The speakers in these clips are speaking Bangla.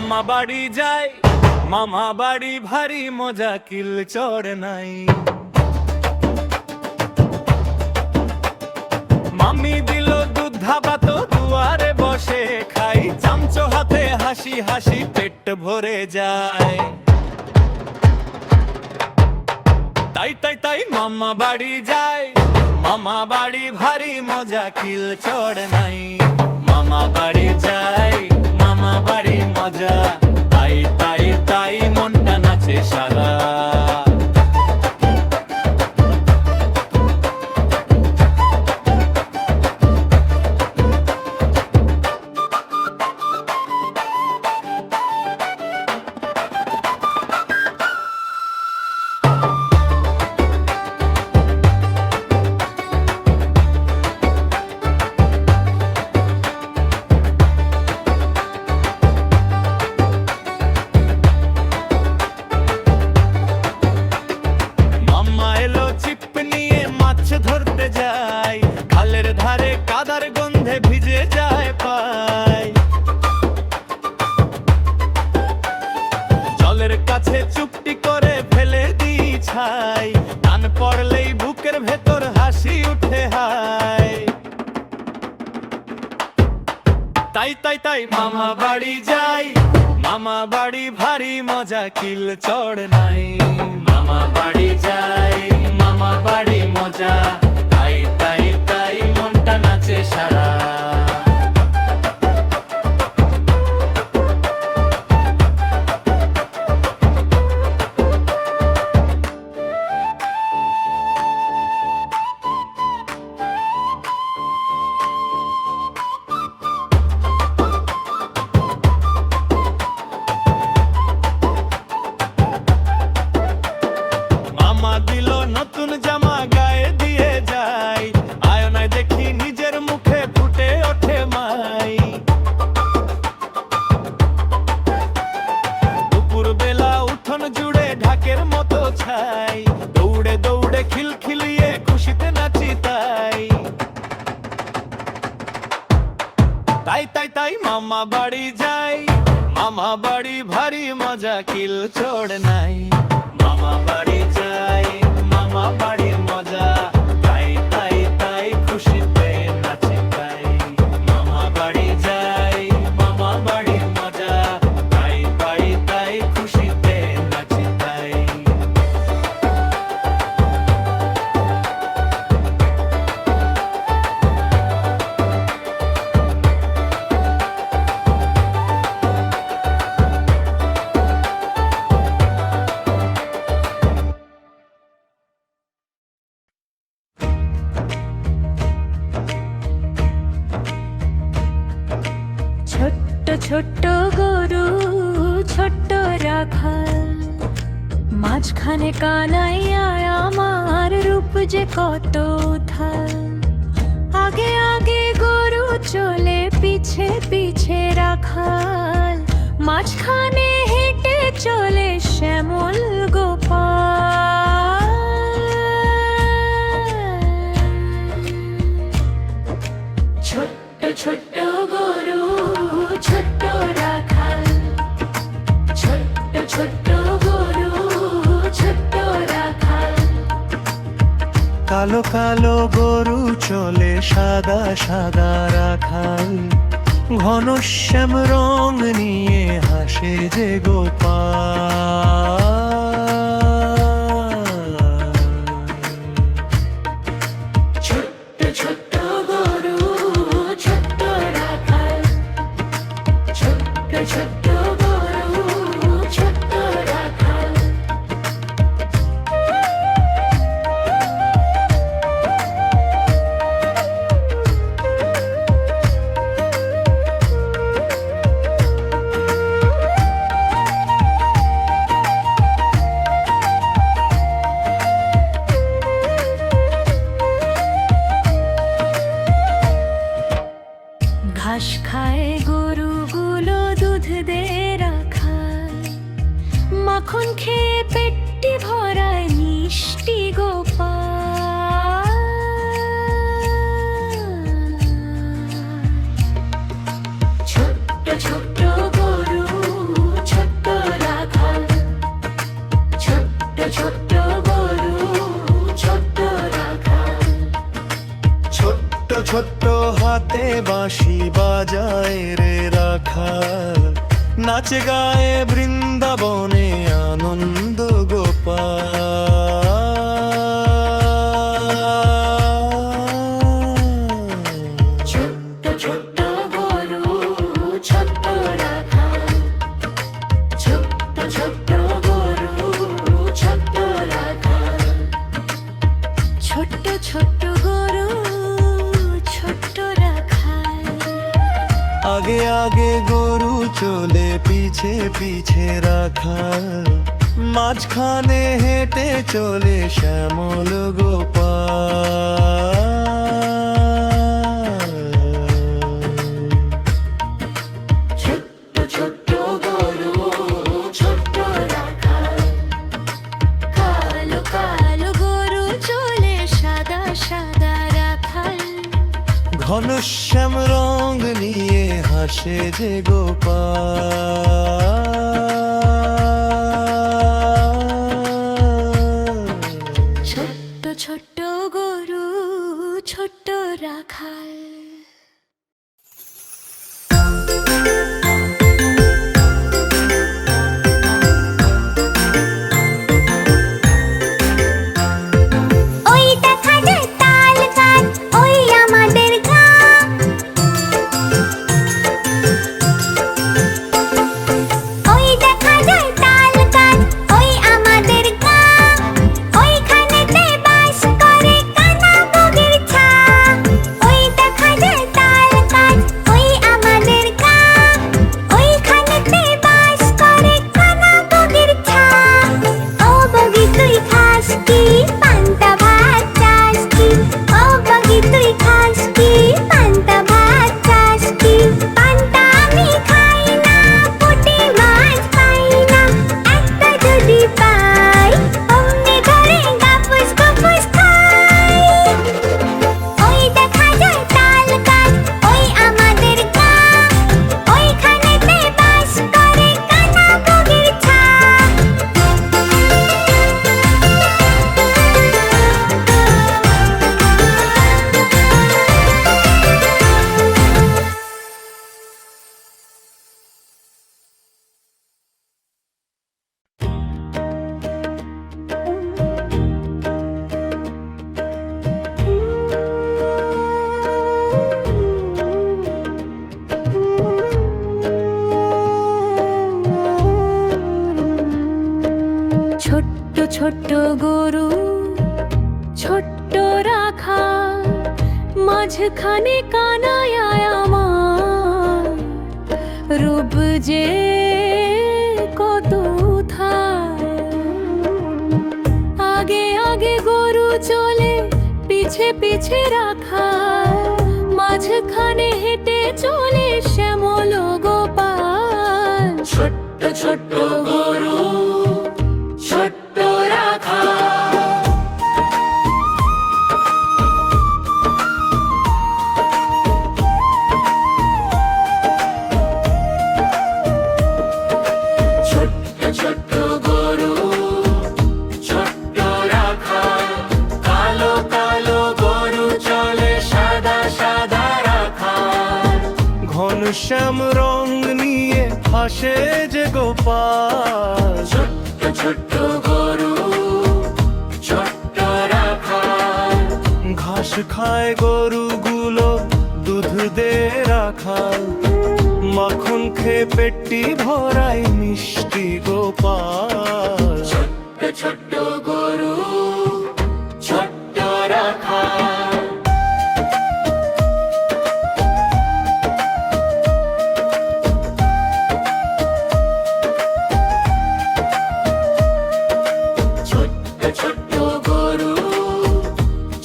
মামা বাড়ি যাই, মামা বাড়ি ভারী মজা, কিল চড় নাই। মামি দিল দুধ ভাত, দুয়ারে বসে খাই, চামচো হাতে হাসি হাসি পেট ভরে যায়। তাই তাই তাই মামা বাড়ি যাই, মামা বাড়ি ভারী মজা, কিল চড় নাই। মামা বাড়ি যাই, মামা বাড়ি মজা, তাই তাই তাই মনটা নাচে সারা। ধরতে যাই, খালের ধারে কাদার গন্ধে ভিজে যায় পাই। জলের কাছে চুপটি করে ফেলে দিই ছাই, টান পড়লেই বুকের ভেতর হাসি উঠে হায়। তাই তাই তাই মামা বাড়ি যাই, মামা বাড়ি ভারী মজা, কিল চড় নাই। মামা বাড়ি যাই, মামা বাড়ি মজা, তাই তাই তাই মনটা নাচে সারা। মামা দিল নতুন জামা গায়ে দিয়ে যাই, আয়নায় দেখি নিজের মুখে ফুটে ওঠে মাই। দুপুর বেলা উঠোন জুড়ে ঢাকের মতো ছাই, দৌড়ে দৌড়ে খিলখিলিয়ে খুশিতে নাচি তাই। তাই তাই তাই মামা বাড়ি যাই, মামা বাড়ি ভারী মজা, কিল চড় নাই। মামা বাড়ি যাই, মামা বাড়ির মজা, তাই তাই তাই খুশিতে নাচি তাই। মামা বাড়ি যাই, মামা বাড়ির মজা, তাই তাই তাই খুশিতে নাচি তাই। ছোট্ট ছোট্ট গরু, ছোট্ট রাখাল, মাঝখানে কানাইয়া আমার রূপ যে কত উথাল। আগে আগে গরু চলে, পিছে পিছে রাখাল, মাঝখানে হেঁটে চলে শ্যামল গোপাল। ছোট্ট ছোট্ট গরু, ছোট্ট রাখাল, ছোট্ট ছোট্ট গরু, ছোট্ট রাখাল। কালো কালো গরু চলে, সাদা সাদা রাখাল, ঘনশ্যাম রং নিয়ে হাসে যে গোপাল। ছোট্ট ছোট্ট গরু, ছোট্ট রাখাল, ছোট্ট ছোট্ট গরু, ছোট্ট রাখাল। ঘাস খায় গরুগুলো, দুধ দে রাখাল, মাখন খেয়ে পেটটি ভরায় মিষ্টি গোপাল। ছোট্ট ছোট্ট গরু, নাচে গায়ে বৃন্দাবনে আনন্দ গোপাল। ছোট্ট ছোট্ট গরু ছোট্ট রাখাল, ছোট্ট ছোট্ট গরু ছোট্ট রাখাল, ছোট্ট ছোট্ট গরু ছোট্ট রাখাল। আগে আগে গরু চলে পিছে পিছে রাখাল, মাঝখানে হেঁটে চলে শ্যামল গোপাল। ছোট্ট ছোট্ট গরু ছোট্ট রাখাল, কালো কালো গরু চলে সাদা সাদা রাখাল। ঘনশ্যাম রং নিয়ে হাসে যে গোপাল। ছোট্ট ছোট্ট গরু ছোট্ট রাখাল। ওই দেখা যায় তাল গাছ, ওই আমাদের গ্রাম। ওই দেখা যায় তাল গাছ, ওই আমাদের গ্রাম। ওইখানেতে বাস করে কানা বগির ছা। ওই দেখা যায় তাল গাছ, ওই আমাদের গ্রাম। ওইখানেতে বাস করে কানা বগির ছা। ও বগি তুই খাস কি পান্তা ভাত চাস কি? ও বগি তুই খাস কি পান্তা ভাত চাস কি? পান্তা আমি খাই না, পুঁটি মাছ পাই না। একটা যদি পাই অমনি ধরে গাপুস গুপুস খাই। ওই দেখা যায় তাল গাছ, ওই আমাদের গ্রাম। ওইখানেতে বাস করে কানা বগির ছা। ছোট্ট ছোট্ট গরু ছোট্ট রাখাল, মাঝখানে কানায় আমার। রূপ যে কত উথাল, আগে আগে গরু চলে পিছে পিছে রাখাল, মাঝখানে হেঁটে চলে শ্যামল গোপাল। ছোট্ট ছোট্ট গরু ছোট্ট রাখাল। ছোট্ট ছোট্ট গরু ছোট্ট রাখাল, কালো কালো গরু চলে সাদা সাদা রাখাল। ঘনশ্যাম রং নিয়ে হাসে যে গোপাল। ছোট্ট ছোট্ট গরু ছোট্ট রাখাল, ঘাস খায় গরুগুলো দুধ দে রাখাল, মাখন খেয়ে পেটটি ভরায় মিষ্টি গোপাল। ছোট্ট ছোট্ট গরু ছোট্ট রাখাল। ছোট্ট ছোট্ট গরু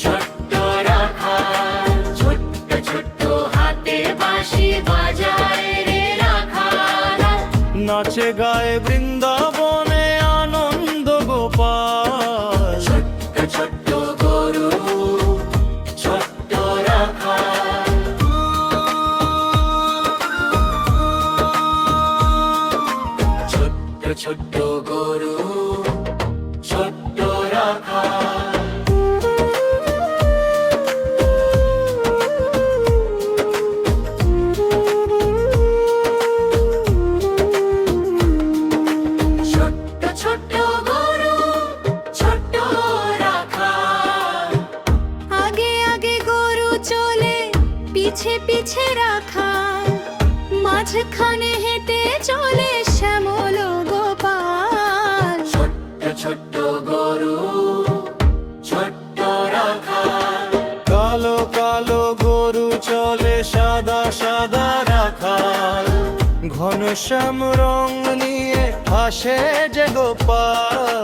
ছোট্ট রাখাল, ছোট্ট ছোট্ট হাতে বাঁশি বাজায় রে রাখাল। নাচে গায়ে বৃন্দাবনে আনন্দ গোপাল। ছোট্ট ছোট্ট গরু ছোট্ট রাখাল। ছোট্ট ছোট্ট গরু ছোট্ট রাখাল। মৌসুম রং নিয়ে হাসে যে গোপাল